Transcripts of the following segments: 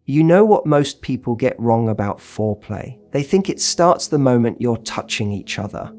You know what most people get wrong about foreplay. They think it starts the moment you're touching each other.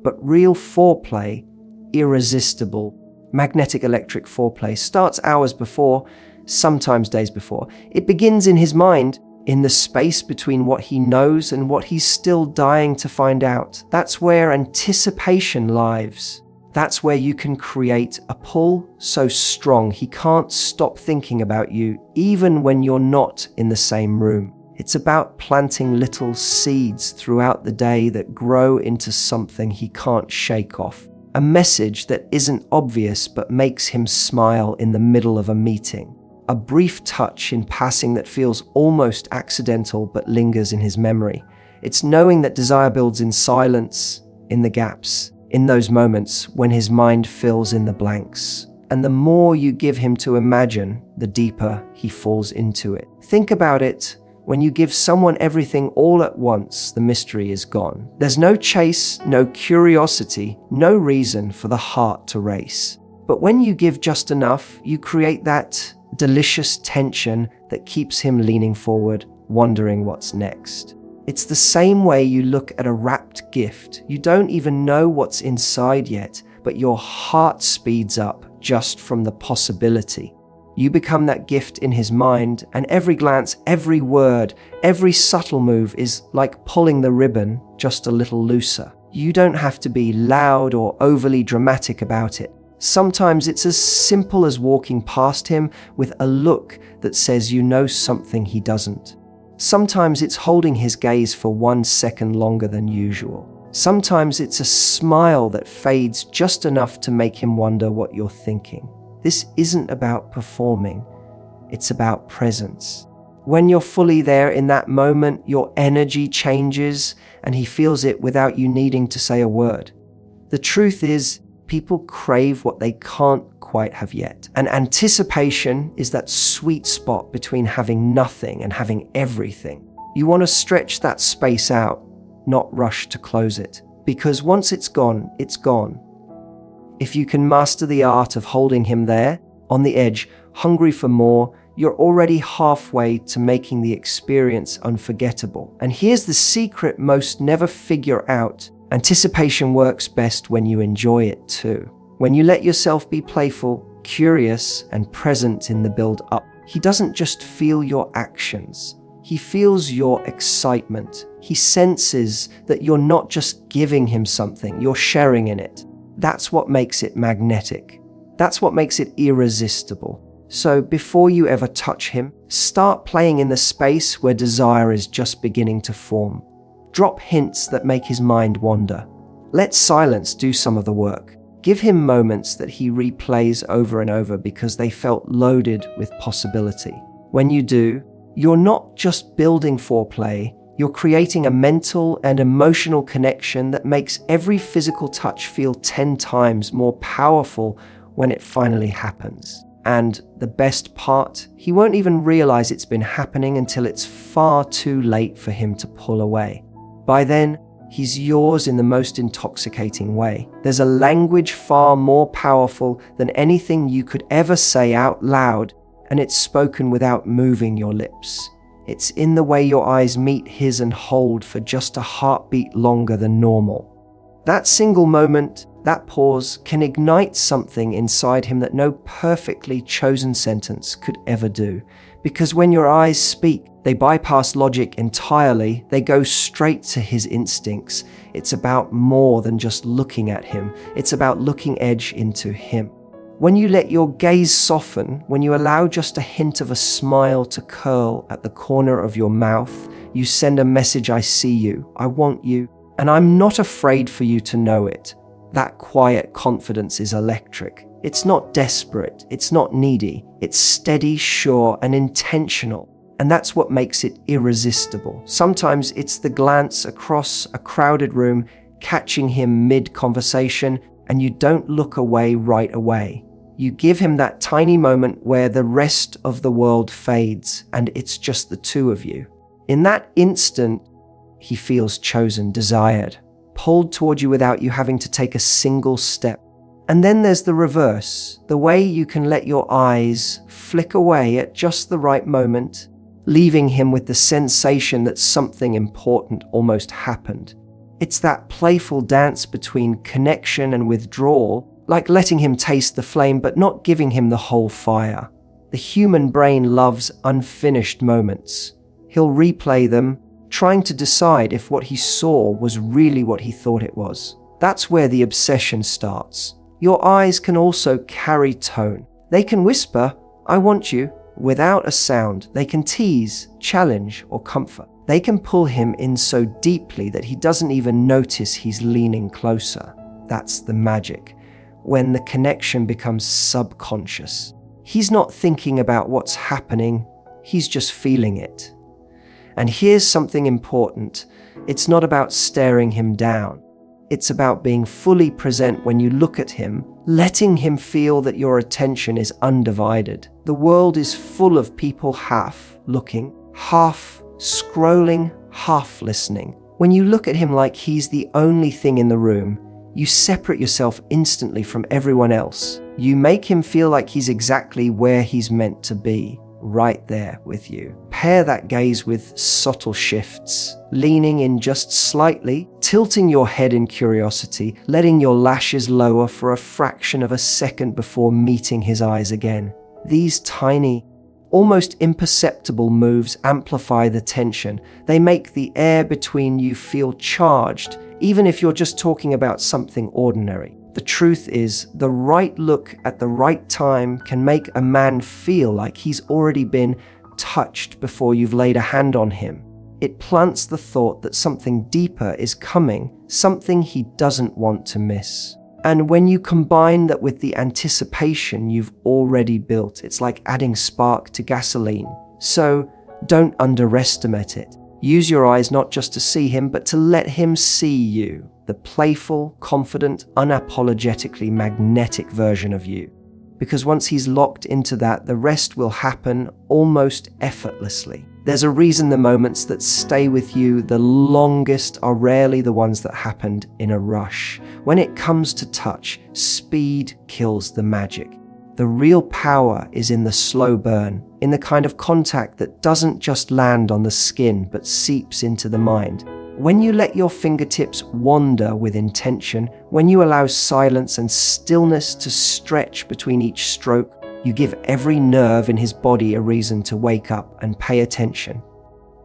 But real foreplay, irresistible, magnetic electric foreplay, starts hours before, sometimes days before. It begins in his mind, in the space between what he knows and what he's still dying to find out. That's where anticipation lives. That's where you can create a pull so strong he can't stop thinking about you, even when you're not in the same room. It's about planting little seeds throughout the day that grow into something he can't shake off. A message that isn't obvious but makes him smile in the middle of a meeting. A brief touch in passing that feels almost accidental but lingers in his memory. It's knowing that desire builds in silence, in the gaps, in those moments when his mind fills in the blanks. And the more you give him to imagine, the deeper he falls into it. Think about it. When you give someone everything all at once, the mystery is gone. There's no chase, no curiosity, no reason for the heart to race. But when you give just enough, you create that delicious tension that keeps him leaning forward, wondering what's next. It's the same way you look at a wrapped gift. You don't even know what's inside yet, but your heart speeds up just from the possibility. You become that gift in his mind, and every glance, every word, every subtle move is like pulling the ribbon just a little looser. You don't have to be loud or overly dramatic about it. Sometimes it's as simple as walking past him with a look that says you know something he doesn't. Sometimes it's holding his gaze for 1 second longer than usual. Sometimes it's a smile that fades just enough to make him wonder what you're thinking. This isn't about performing, it's about presence. When you're fully there in that moment, your energy changes and he feels it without you needing to say a word. The truth is, people crave what they can't quite have yet. And anticipation is that sweet spot between having nothing and having everything. You want to stretch that space out, not rush to close it. Because once it's gone, it's gone. If you can master the art of holding him there, on the edge, hungry for more, you're already halfway to making the experience unforgettable. And here's the secret most never figure out. Anticipation works best when you enjoy it too. When you let yourself be playful, curious, and present in the build-up. He doesn't just feel your actions. He feels your excitement. He senses that you're not just giving him something, you're sharing in it. That's what makes it magnetic. That's what makes it irresistible. So before you ever touch him, start playing in the space where desire is just beginning to form. Drop hints that make his mind wander. Let silence do some of the work. Give him moments that he replays over and over because they felt loaded with possibility. When you do, you're not just building foreplay, you're creating a mental and emotional connection that makes every physical touch feel 10 times more powerful when it finally happens. And the best part, he won't even realize it's been happening until it's far too late for him to pull away. By then, he's yours in the most intoxicating way. There's a language far more powerful than anything you could ever say out loud, and it's spoken without moving your lips. It's in the way your eyes meet his and hold for just a heartbeat longer than normal. That single moment, that pause, can ignite something inside him that no perfectly chosen sentence could ever do. Because when your eyes speak, they bypass logic entirely, they go straight to his instincts. It's about more than just looking at him, it's about looking edge into him. When you let your gaze soften, when you allow just a hint of a smile to curl at the corner of your mouth, you send a message: I see you, I want you, and I'm not afraid for you to know it. That quiet confidence is electric. It's not desperate, it's not needy, it's steady, sure, and intentional. And that's what makes it irresistible. Sometimes it's the glance across a crowded room, catching him mid-conversation, and you don't look away right away. You give him that tiny moment where the rest of the world fades, and it's just the two of you. In that instant, he feels chosen, desired, pulled toward you without you having to take a single step. And then there's the reverse, the way you can let your eyes flick away at just the right moment, leaving him with the sensation that something important almost happened. It's that playful dance between connection and withdrawal, like letting him taste the flame but not giving him the whole fire. The human brain loves unfinished moments. He'll replay them, trying to decide if what he saw was really what he thought it was. That's where the obsession starts. Your eyes can also carry tone. They can whisper, "I want you," without a sound. They can tease, challenge, or comfort. They can pull him in so deeply that he doesn't even notice he's leaning closer. That's the magic, when the connection becomes subconscious. He's not thinking about what's happening, he's just feeling it. And here's something important. It's not about staring him down. It's about being fully present when you look at him, letting him feel that your attention is undivided. The world is full of people half looking, half scrolling, half listening. When you look at him like he's the only thing in the room, you separate yourself instantly from everyone else. You make him feel like he's exactly where he's meant to be, right there with you. Pair that gaze with subtle shifts, leaning in just slightly, tilting your head in curiosity, letting your lashes lower for a fraction of a second before meeting his eyes again. These tiny, almost imperceptible moves amplify the tension. They make the air between you feel charged, even if you're just talking about something ordinary. The truth is, the right look at the right time can make a man feel like he's already been touched before you've laid a hand on him. It plants the thought that something deeper is coming, something he doesn't want to miss. And when you combine that with the anticipation you've already built, it's like adding spark to gasoline. So don't underestimate it. Use your eyes not just to see him, but to let him see you, the playful, confident, unapologetically magnetic version of you. Because once he's locked into that, the rest will happen almost effortlessly. There's a reason the moments that stay with you the longest are rarely the ones that happened in a rush. When it comes to touch, speed kills the magic. The real power is in the slow burn, in the kind of contact that doesn't just land on the skin but seeps into the mind. When you let your fingertips wander with intention, when you allow silence and stillness to stretch between each stroke, you give every nerve in his body a reason to wake up and pay attention.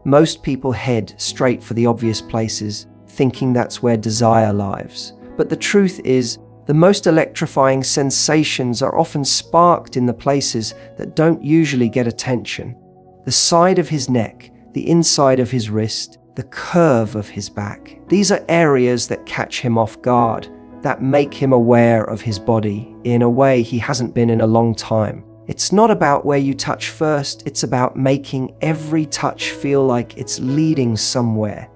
Most people head straight for the obvious places, thinking that's where desire lives. But the truth is, the most electrifying sensations are often sparked in the places that don't usually get attention. The side of his neck, the inside of his wrist, the curve of his back. These are areas that catch him off guard, that make him aware of his body in a way he hasn't been in a long time. It's not about where you touch first, it's about making every touch feel like it's leading somewhere.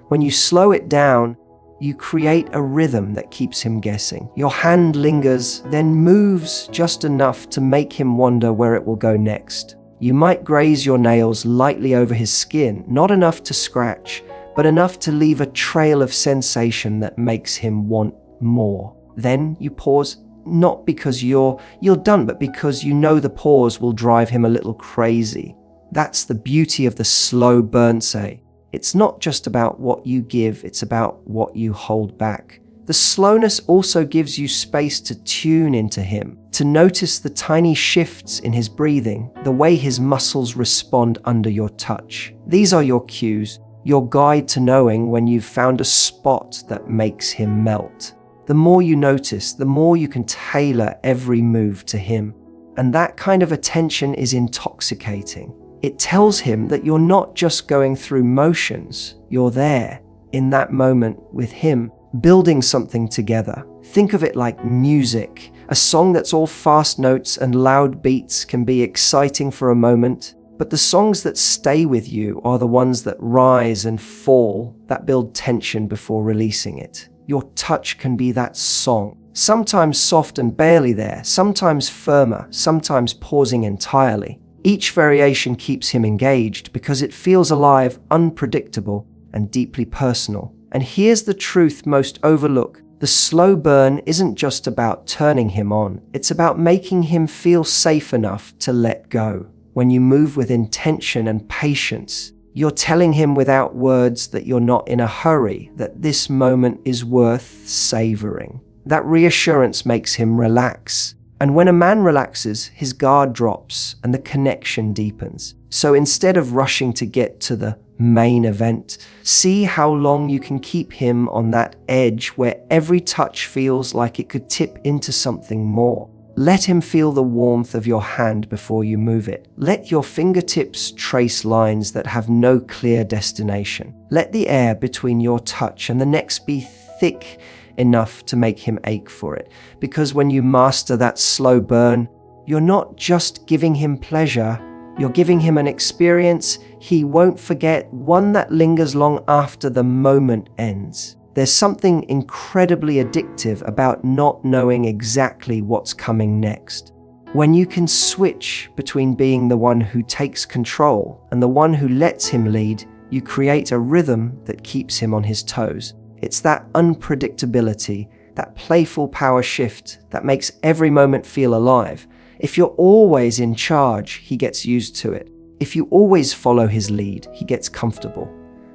When you slow it down, you create a rhythm that keeps him guessing. Your hand lingers, then moves just enough to make him wonder where it will go next. You might graze your nails lightly over his skin, not enough to scratch, but enough to leave a trail of sensation that makes him want more. Then you pause, not because you're done, but because you know the pause will drive him a little crazy. That's the beauty of the slow burn say. It's not just about what you give, it's about what you hold back. The slowness also gives you space to tune into him, to notice the tiny shifts in his breathing, the way his muscles respond under your touch. These are your cues, your guide to knowing when you've found a spot that makes him melt. The more you notice, the more you can tailor every move to him. And that kind of attention is intoxicating. It tells him that you're not just going through motions, you're there, in that moment with him, building something together. Think of it like music. A song that's all fast notes and loud beats can be exciting for a moment, but the songs that stay with you are the ones that rise and fall, that build tension before releasing it. Your touch can be that song, sometimes soft and barely there, sometimes firmer, sometimes pausing entirely. Each variation keeps him engaged because it feels alive, unpredictable, and deeply personal. And here's the truth most overlook. The slow burn isn't just about turning him on. It's about making him feel safe enough to let go. when you move with intention and patience, you're telling him without words that you're not in a hurry, that this moment is worth savoring. That reassurance makes him relax. And when a man relaxes, his guard drops and the connection deepens. So instead of rushing to get to the main event, see how long you can keep him on that edge where every touch feels like it could tip into something more. Let him feel the warmth of your hand before you move it. Let your fingertips trace lines that have no clear destination. Let the air between your touch and the next be thick enough to make him ache for it. Because when you master that slow burn, you're not just giving him pleasure, you're giving him an experience he won't forget, one that lingers long after the moment ends. There's something incredibly addictive about not knowing exactly what's coming next. When you can switch between being the one who takes control and the one who lets him lead, you create a rhythm that keeps him on his toes. It's that unpredictability, that playful power shift that makes every moment feel alive. If you're always in charge, he gets used to it. If you always follow his lead, he gets comfortable.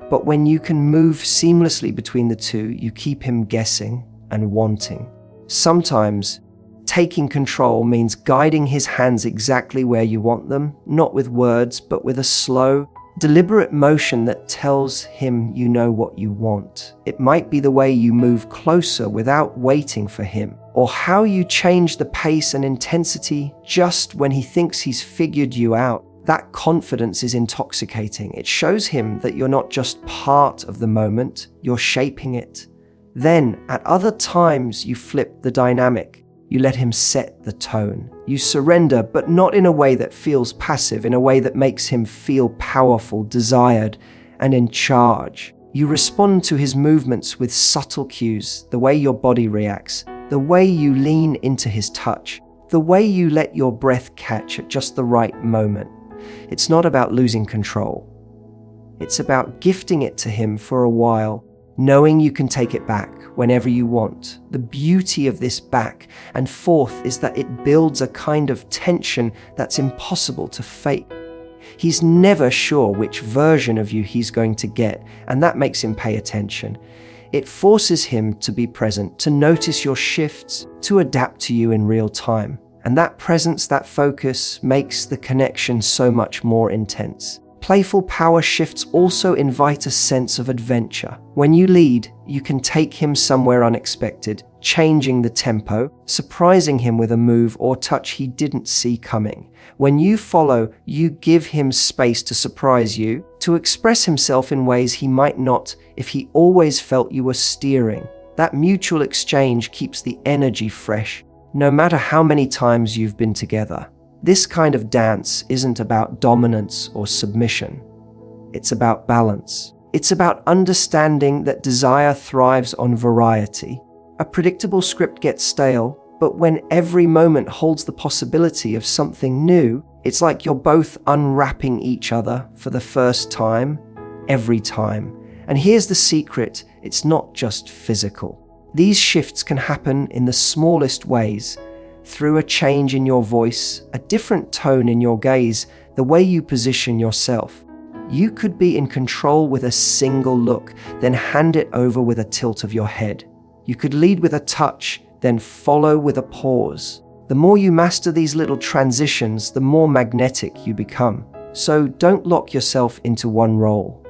But when you can move seamlessly between the two, you keep him guessing and wanting. Sometimes, taking control means guiding his hands exactly where you want them, not with words, but with a slow, deliberate motion that tells him you know what you want. It might be the way you move closer without waiting for him, or how you change the pace and intensity just when he thinks he's figured you out. That confidence is intoxicating. It shows him that you're not just part of the moment, you're shaping it. Then, at other times, you flip the dynamic. You let him set the tone. You surrender, but not in a way that feels passive, in a way that makes him feel powerful, desired, and in charge. You respond to his movements with subtle cues, the way your body reacts, the way you lean into his touch, the way you let your breath catch at just the right moment. It's not about losing control. It's about gifting it to him for a while, knowing you can take it back whenever you want. The beauty of this back and forth is that it builds a kind of tension that's impossible to fake. He's never sure which version of you he's going to get, and that makes him pay attention. It forces him to be present, to notice your shifts, to adapt to you in real time. And that presence, that focus, makes the connection so much more intense. Playful power shifts also invite a sense of adventure. When you lead, you can take him somewhere unexpected, changing the tempo, surprising him with a move or touch he didn't see coming. When you follow, you give him space to surprise you, to express himself in ways he might not if he always felt you were steering. That mutual exchange keeps the energy fresh, no matter how many times you've been together. This kind of dance isn't about dominance or submission. It's about balance. It's about understanding that desire thrives on variety. A predictable script gets stale, but when every moment holds the possibility of something new, it's like you're both unwrapping each other for the first time, every time. And here's the secret, it's not just physical. These shifts can happen in the smallest ways, through a change in your voice, a different tone in your gaze, the way you position yourself. You could be in control with a single look, then hand it over with a tilt of your head. You could lead with a touch, then follow with a pause. The more you master these little transitions, the more magnetic you become. So don't lock yourself into one role.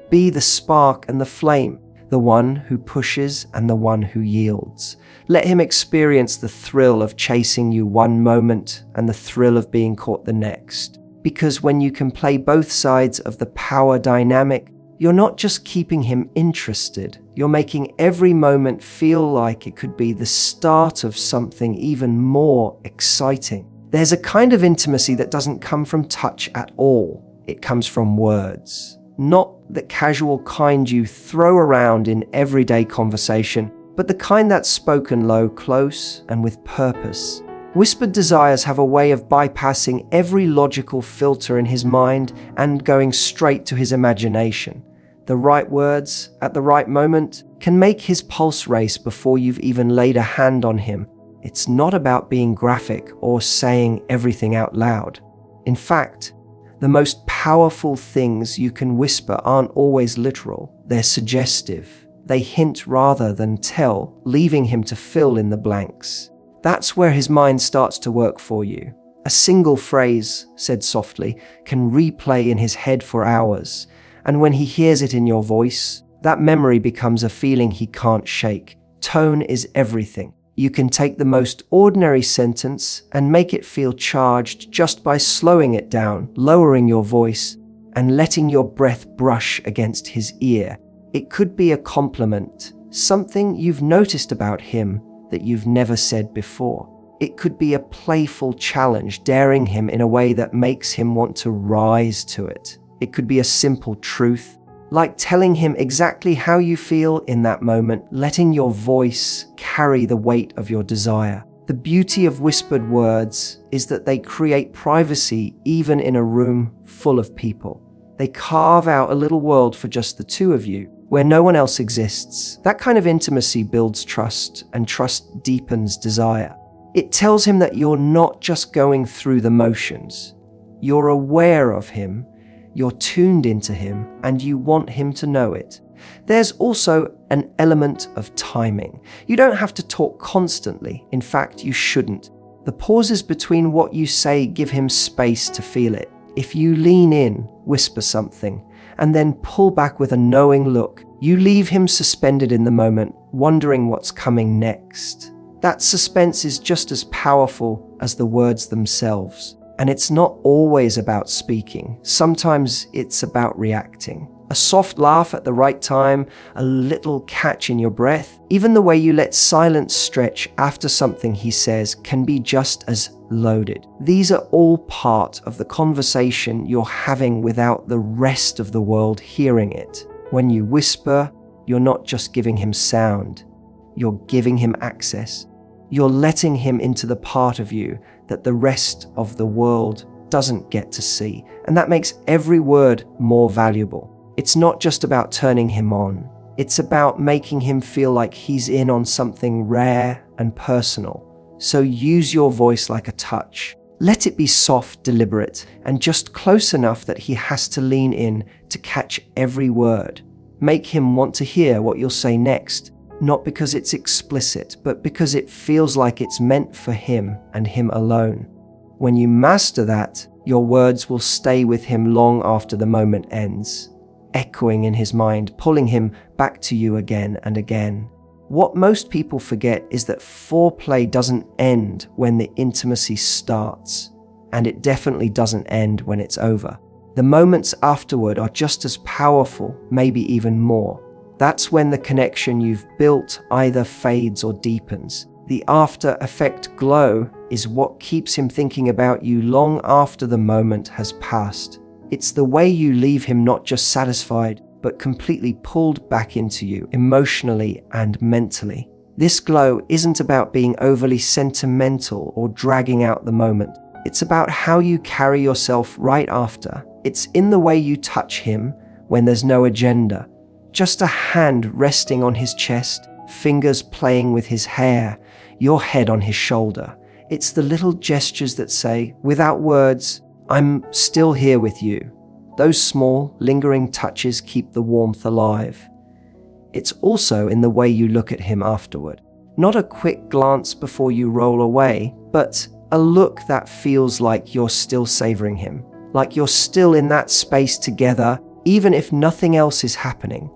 Be the spark and the flame, the one who pushes and the one who yields. Let him experience the thrill of chasing you one moment and the thrill of being caught the next. Because when you can play both sides of the power dynamic, you're not just keeping him interested, you're making every moment feel like it could be the start of something even more exciting. There's a kind of intimacy that doesn't come from touch at all. It comes from words. Not the casual kind you throw around in everyday conversation, but the kind that's spoken low, close, and with purpose. Whispered desires have a way of bypassing every logical filter in his mind and going straight to his imagination. The right words, at the right moment, can make his pulse race before you've even laid a hand on him. It's not about being graphic or saying everything out loud. In fact, the most powerful things you can whisper aren't always literal. They're suggestive. They hint rather than tell, leaving him to fill in the blanks. That's where his mind starts to work for you. A single phrase, said softly, can replay in his head for hours, and when he hears it in your voice, that memory becomes a feeling he can't shake. Tone is everything. You can take the most ordinary sentence and make it feel charged just by slowing it down, lowering your voice, and letting your breath brush against his ear. It could be a compliment, something you've noticed about him that you've never said before. It could be a playful challenge, daring him in a way that makes him want to rise to it. It could be a simple truth, like telling him exactly how you feel in that moment, letting your voice carry the weight of your desire. The beauty of whispered words is that they create privacy even in a room full of people. They carve out a little world for just the two of you, where no one else exists. That kind of intimacy builds trust, and trust deepens desire. It tells him that you're not just going through the motions. You're aware of him, you're tuned into him, and you want him to know it. There's also an element of timing. You don't have to talk constantly. In fact, you shouldn't. The pauses between what you say give him space to feel it. If you lean in, whisper something, and then pull back with a knowing look, you leave him suspended in the moment, wondering what's coming next. That suspense is just as powerful as the words themselves. And it's not always about speaking. Sometimes it's about reacting. A soft laugh at the right time, a little catch in your breath, even the way you let silence stretch after something he says can be just as loaded. These are all part of the conversation you're having without the rest of the world hearing it. When you whisper, you're not just giving him sound, you're giving him access. You're letting him into the part of you that the rest of the world doesn't get to see. And that makes every word more valuable. It's not just about turning him on. It's about making him feel like he's in on something rare and personal. So use your voice like a touch. Let it be soft, deliberate, and just close enough that he has to lean in to catch every word. Make him want to hear what you'll say next. Not because it's explicit, but because it feels like it's meant for him and him alone. When you master that, your words will stay with him long after the moment ends, echoing in his mind, pulling him back to you again and again. What most people forget is that foreplay doesn't end when the intimacy starts, and it definitely doesn't end when it's over. The moments afterward are just as powerful, maybe even more. That's when the connection you've built either fades or deepens. The after effect glow is what keeps him thinking about you long after the moment has passed. It's the way you leave him not just satisfied, but completely pulled back into you, emotionally and mentally. This glow isn't about being overly sentimental or dragging out the moment. It's about how you carry yourself right after. It's in the way you touch him when there's no agenda. Just a hand resting on his chest, fingers playing with his hair, your head on his shoulder. It's the little gestures that say, without words, I'm still here with you. Those small, lingering touches keep the warmth alive. It's also in the way you look at him afterward. Not a quick glance before you roll away, but a look that feels like you're still savoring him, like you're still in that space together, even if nothing else is happening.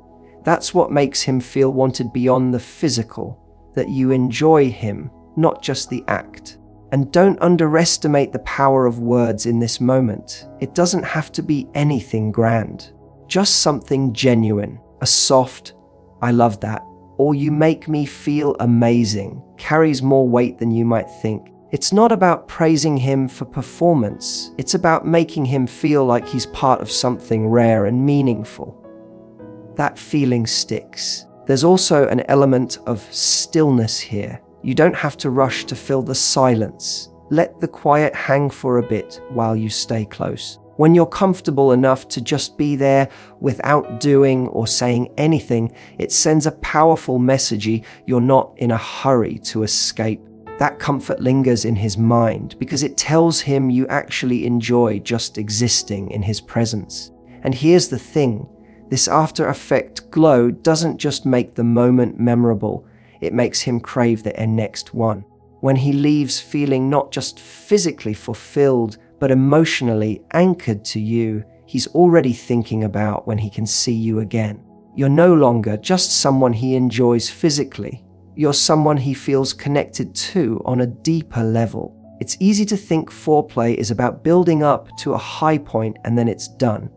That's what makes him feel wanted beyond the physical, that you enjoy him, not just the act. And don't underestimate the power of words in this moment. It doesn't have to be anything grand. Just something genuine, a soft, I love that, or you make me feel amazing, carries more weight than you might think. It's not about praising him for performance. It's about making him feel like he's part of something rare and meaningful. That feeling sticks. There's also an element of stillness here. You don't have to rush to fill the silence. Let the quiet hang for a bit while you stay close. When you're comfortable enough to just be there without doing or saying anything, it sends a powerful message you're not in a hurry to escape. That comfort lingers in his mind because it tells him you actually enjoy just existing in his presence. And here's the thing, this after effect glow doesn't just make the moment memorable, it makes him crave the next one. When he leaves feeling not just physically fulfilled, but emotionally anchored to you, he's already thinking about when he can see you again. You're no longer just someone he enjoys physically. You're someone he feels connected to on a deeper level. It's easy to think foreplay is about building up to a high point and then it's done.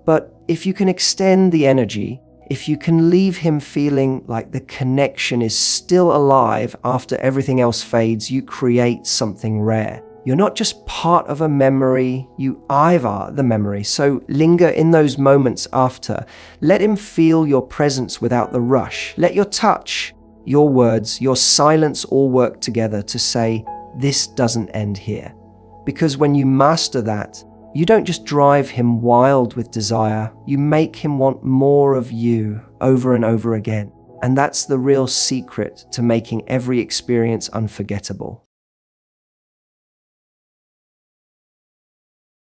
But if you can extend the energy, if you can leave him feeling like the connection is still alive after everything else fades, you create something rare. You're not just part of a memory, you are the memory. So linger in those moments after. Let him feel your presence without the rush. Let your touch, your words, your silence all work together to say, this doesn't end here. Because when you master that, you don't just drive him wild with desire, you make him want more of you over and over again. And that's the real secret to making every experience unforgettable.